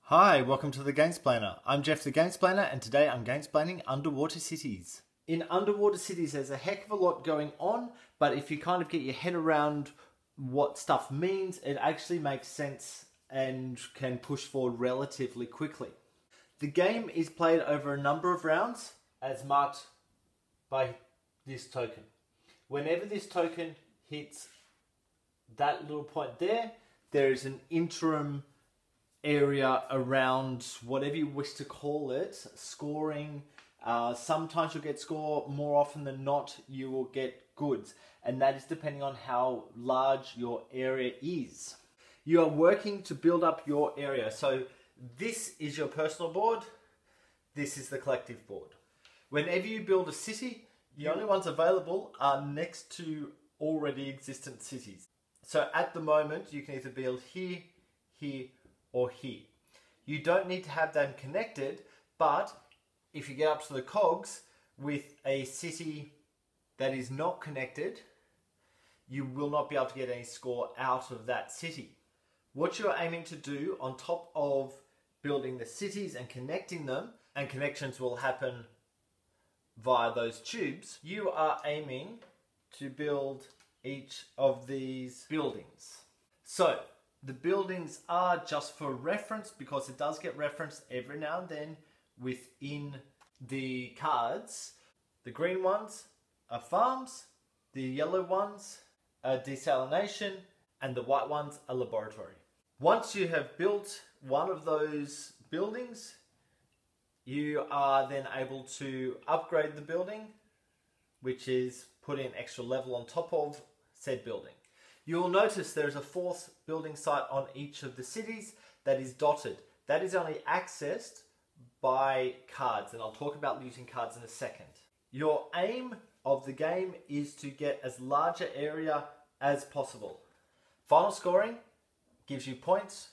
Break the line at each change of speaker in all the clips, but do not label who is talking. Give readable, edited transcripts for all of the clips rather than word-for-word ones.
Hi, welcome to the Gamesplainer. I'm Jeff the Gamesplainer and today I'm gamesplaining underwater cities. In underwater cities there's a heck of a lot going on, but if you kind of get your head around what stuff means, it actually makes sense and can push forward relatively quickly. The game is played over a number of rounds as marked by this token. Whenever this token hits that little point there is an interim area around whatever you wish to call it, scoring. Sometimes you'll get score, more often than not you will get goods, and that is depending on how large your area is. You are working to build up your area, so this is your personal board, this is the collective board. Whenever you build a city, the only ones available are next to already existent cities. So at the moment you can either build here, here, or here. You don't need to have them connected, but if you get up to the cogs with a city that is not connected, you will not be able to get any score out of that city. What you're aiming to do on top of building the cities and connecting them, and connections will happen via those tubes, you are aiming to build each of these buildings. So the buildings are just for reference because it does get referenced every now and then within the cards. The green ones are farms, the yellow ones are desalination, and the white ones are laboratory. Once you have built one of those buildings, you are then able to upgrade the building, which is putting an extra level on top of said building. You'll notice there is a fourth building site on each of the cities that is dotted. That is only accessed by cards, and I'll talk about using cards in a second. Your aim of the game is to get as large an area as possible. Final scoring gives you points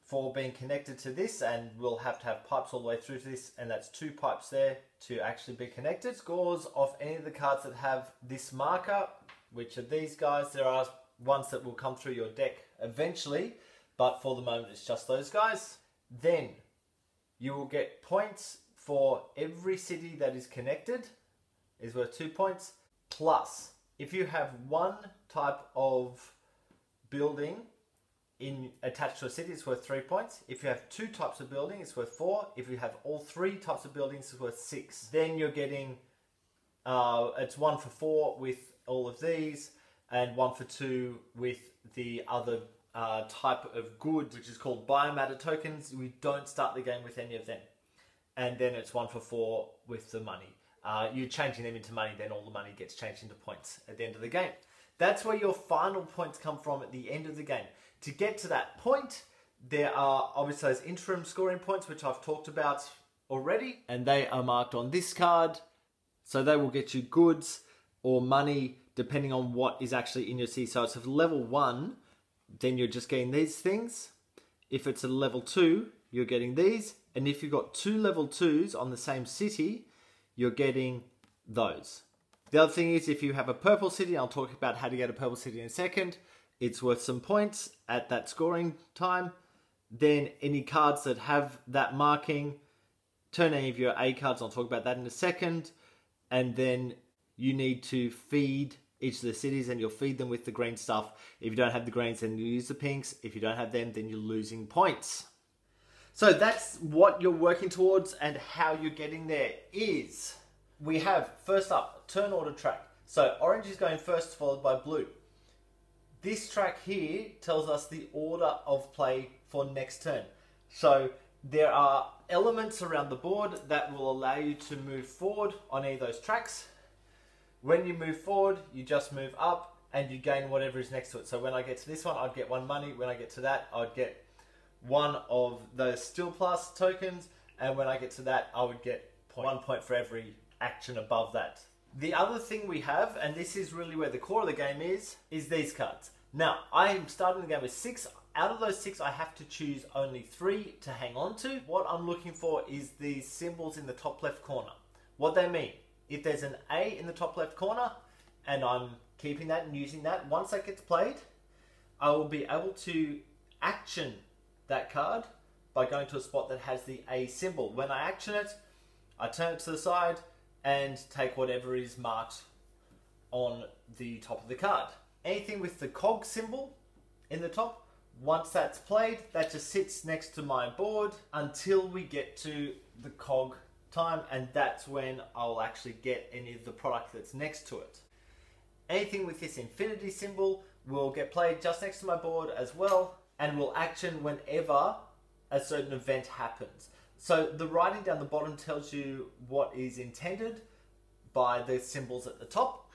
for being connected to this, and we'll have to have pipes all the way through to this, and that's 2 pipes there to actually be connected. Scores of any of the cards that have this marker, which are these guys. There are ones that will come through your deck eventually, but for the moment it's just those guys. Then you will get points for every city that is connected, is worth 2 points, plus if you have one type of building attached to a city, it's worth 3 points. If you have 2 types of building, it's worth 4. If you have all 3 types of buildings, it's worth 6. Then you're getting it's 1 for 4 with all of these, and 1 for 2 with the other type of good, which is called biomatter tokens. We don't start the game with any of them. And then it's 1 for 4 with the money. You're changing them into money, then all the money gets changed into points at the end of the game. That's where your final points come from at the end of the game. To get to that point, there are obviously those interim scoring points, which I've talked about already, and they are marked on this card. So they will get you goods or money depending on what is actually in your city. So it's a level 1, then you're just getting these things. If it's a level 2, you're getting these. And if you've got 2 level 2s on the same city, you're getting those. The other thing is, if you have a purple city, I'll talk about how to get a purple city in a second, it's worth some points at that scoring time. Then any cards that have that marking, turn any of your A cards, I'll talk about that in a second. And then you need to feed each of the cities, and you'll feed them with the green stuff. If you don't have the greens, then you use the pinks. If you don't have them, then you're losing points. So that's what you're working towards, and how you're getting there is, we have, first up, turn order track. So orange is going first, followed by blue. This track here tells us the order of play for next turn. So there are elements around the board that will allow you to move forward on any of those tracks. When you move forward, you just move up and you gain whatever is next to it. So when I get to this one, I'd get 1 money. When I get to that, I'd get 1 of those Still Plus tokens. And when I get to that, I would get 1 point for every action above that. The other thing we have, and this is really where the core of the game is these cards. Now, I am starting the game with 6. Out of those 6, I have to choose only 3 to hang on to. What I'm looking for is these symbols in the top left corner. What they mean, if there's an A in the top left corner, and I'm keeping that and using that, once that gets played, I will be able to action that card by going to a spot that has the A symbol. When I action it, I turn it to the side and take whatever is marked on the top of the card. Anything with the cog symbol in the top, once that's played, that just sits next to my board until we get to the cog time, and that's when I'll actually get any of the product that's next to it. Anything with this infinity symbol will get played just next to my board as well, and will action whenever a certain event happens. So the writing down the bottom tells you what is intended by the symbols at the top,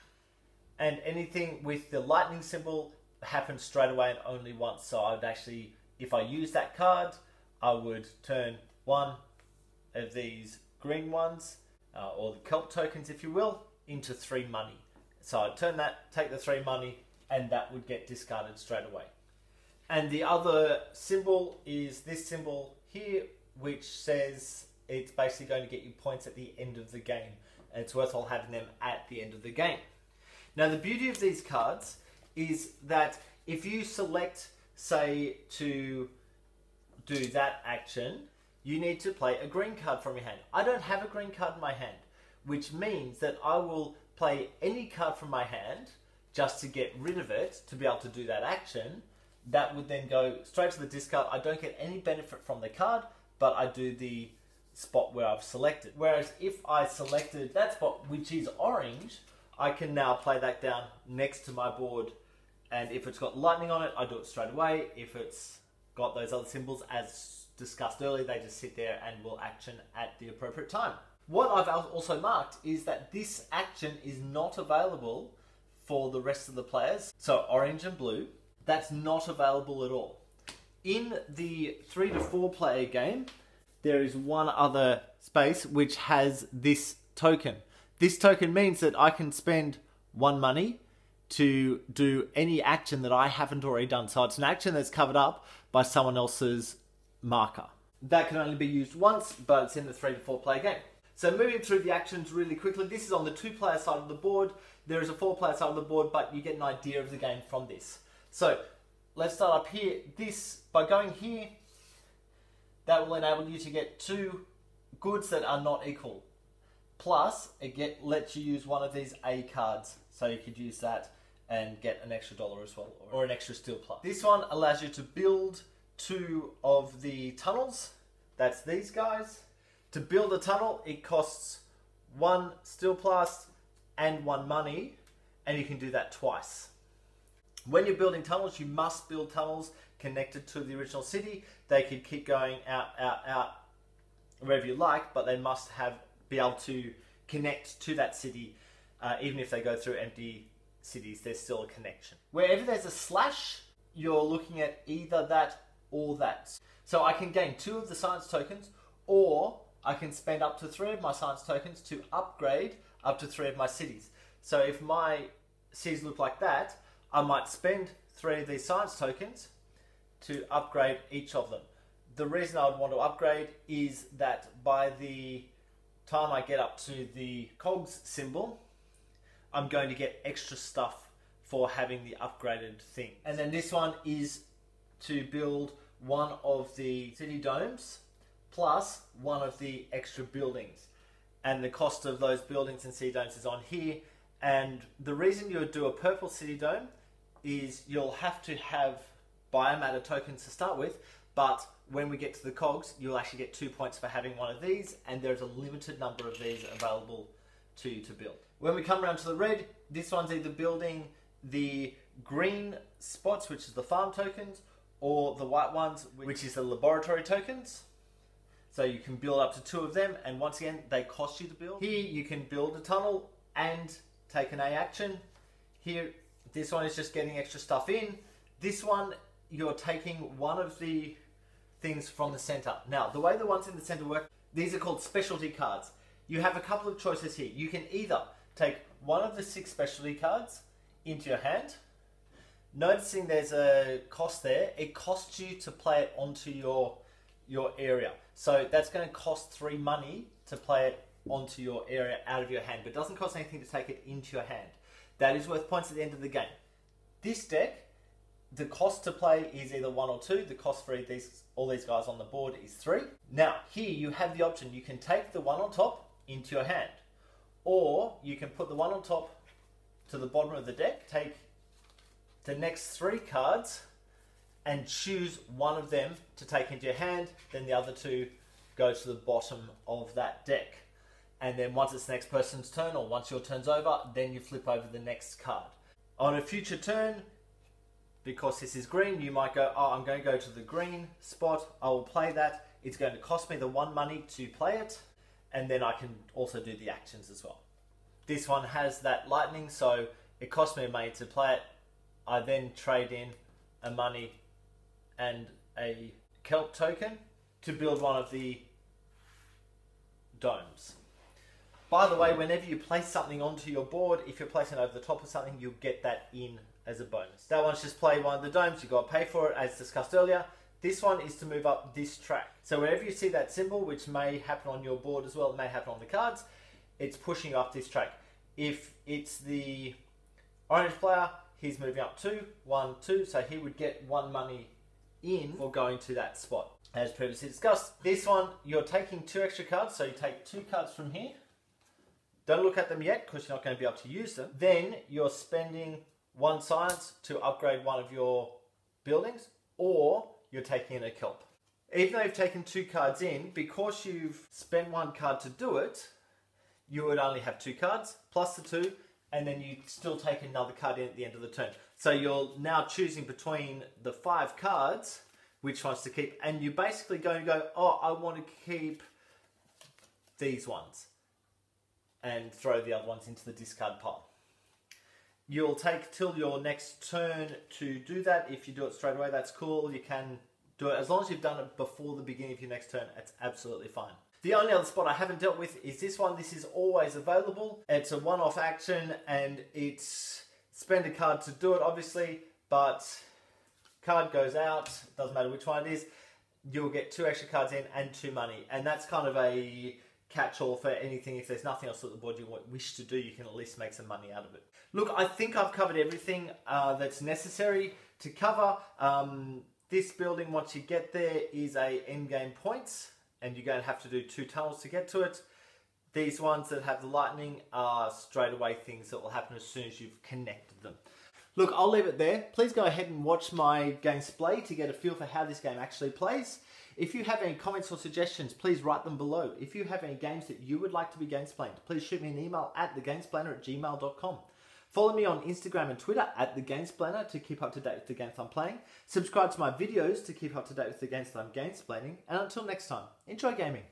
and anything with the lightning symbol happens straight away and only once. So I would actually, if I use that card, I would turn one of these green ones, or the kelp tokens if you will, into 3 money. So I'd turn that, take the 3 money, and that would get discarded straight away. And the other symbol is this symbol here, which says it's basically going to get you points at the end of the game, and it's worthwhile having them at the end of the game. Now the beauty of these cards is that if you select, say, to do that action, you need to play a green card from your hand. I don't have a green card in my hand, which means that I will play any card from my hand just to get rid of it, to be able to do that action. That would then go straight to the discard. I don't get any benefit from the card, but I do the spot where I've selected. Whereas if I selected that spot, which is orange, I can now play that down next to my board, and if it's got lightning on it, I do it straight away. If it's got those other symbols, as discussed earlier, they just sit there and will action at the appropriate time. What I've also marked is that this action is not available for the rest of the players. So orange and blue, that's not available at all. In the 3 to 4 player game, there is one other space which has this token. This token means that I can spend 1 money to do any action that I haven't already done. So it's an action that's covered up by someone else's marker. That can only be used once, but it's in the 3 to 4 player game. So moving through the actions really quickly, this is on the 2 player side of the board. There is a 4 player side of the board, but you get an idea of the game from this. So let's start up here. This, by going here, that will enable you to get 2 goods that are not equal. Plus, it lets you use one of these A cards. So you could use that and get an extra $1 as well, or an extra steel plus. This one allows you to build 2 of the tunnels. That's these guys. To build a tunnel, it costs 1 steel plus and 1 money, and you can do that twice. When you're building tunnels, you must build tunnels connected to the original city. They could keep going out, out, out, wherever you like, but they must be able to connect to that city. Even if they go through empty cities, there's still a connection. Wherever there's a slash, you're looking at either that or that. So I can gain 2 of the science tokens, or I can spend up to 3 of my science tokens to upgrade up to 3 of my cities. So if my cities look like that, I might spend 3 of these science tokens to upgrade each of them. The reason I would want to upgrade is that by the time I get up to the cogs symbol, I'm going to get extra stuff for having the upgraded thing. And then this one is to build 1 of the city domes plus 1 of the extra buildings. And the cost of those buildings and city domes is on here. And the reason you would do a purple city dome is you'll have to have biomatter tokens to start with, but when we get to the cogs, you'll actually get 2 points for having 1 of these, and there's a limited number of these available to you to build. When we come around to the red, this one's either building the green spots, which is the farm tokens, or the white ones, which is the laboratory tokens. So you can build up to 2 of them, and once again, they cost you to build. Here you can build a tunnel and take an A action. Here, this one is just getting extra stuff in. This one, you're taking 1 of the things from the center. Now, the way the ones in the center work, these are called specialty cards. You have a couple of choices here. You can either take 1 of the 6 specialty cards into your hand. Noticing there's a cost there. It costs you to play it onto your area. So that's going to cost 3 money to play it onto your area out of your hand, but it doesn't cost anything to take it into your hand. That is worth points at the end of the game. This deck The cost to play is either 1 or 2. The cost for all these guys on the board is 3. Now, here you have the option. You can take the one on top into your hand. Or you can put the one on top to the bottom of the deck, take the next 3 cards, and choose one of them to take into your hand. Then the other 2 go to the bottom of that deck. And then once it's the next person's turn, or once your turn's over, then you flip over the next card. On a future turn, because this is green, you might go, oh, I'm going to go to the green spot. I will play that. It's going to cost me the 1 money to play it. And then I can also do the actions as well. This one has that lightning, so it cost me a money to play it. I then trade in a money and a kelp token to build one of the domes. By the way, whenever you place something onto your board, if you're placing it over the top of something, you'll get that in as a bonus. That one's just play one of the domes. You've got to pay for it, as discussed earlier. This one is to move up this track. So wherever you see that symbol, which may happen on your board as well, it may happen on the cards, it's pushing up this track. If it's the orange player, he's moving up 2, 1, 2, so he would get 1 money in for going to that spot. As previously discussed, this one, you're taking 2 extra cards, so you take 2 cards from here. Don't look at them yet, because you're not going to be able to use them. Then you're spending 1 science to upgrade one of your buildings, or you're taking in a kelp. Even though you've taken 2 cards in, because you've spent 1 card to do it, you would only have 2 cards, plus the 2, and then you still take another card in at the end of the turn. So you're now choosing between the 5 cards, which ones to keep, and you're basically going to go, oh, I want to keep these ones, and throw the other ones into the discard pile. You'll take till your next turn to do that. If you do it straight away, that's cool. You can do it as long as you've done it before the beginning of your next turn. It's absolutely fine. The only other spot I haven't dealt with is this one. This is always available. It's a one-off action, and it's spend a card to do it, obviously, but card goes out, doesn't matter which one it is, you'll get 2 extra cards in and 2 money. And that's kind of a catch-all for anything. If there's nothing else on the board you wish to do, you can at least make some money out of it. Look, I think I've covered everything that's necessary to cover. This building, once you get there, is a endgame points, and you're going to have to do 2 tunnels to get to it. These ones that have the lightning are straight away things that will happen as soon as you've connected them. Look, I'll leave it there. Please go ahead and watch my gameplay to get a feel for how this game actually plays. If you have any comments or suggestions, please write them below. If you have any games that you would like to be gamesplaned, please shoot me an email at thegamesplainer@gmail.com. Follow me on Instagram and Twitter at thegamesplainer to keep up to date with the games I'm playing. Subscribe to my videos to keep up to date with the games that I'm gamesplaining. And until next time, enjoy gaming.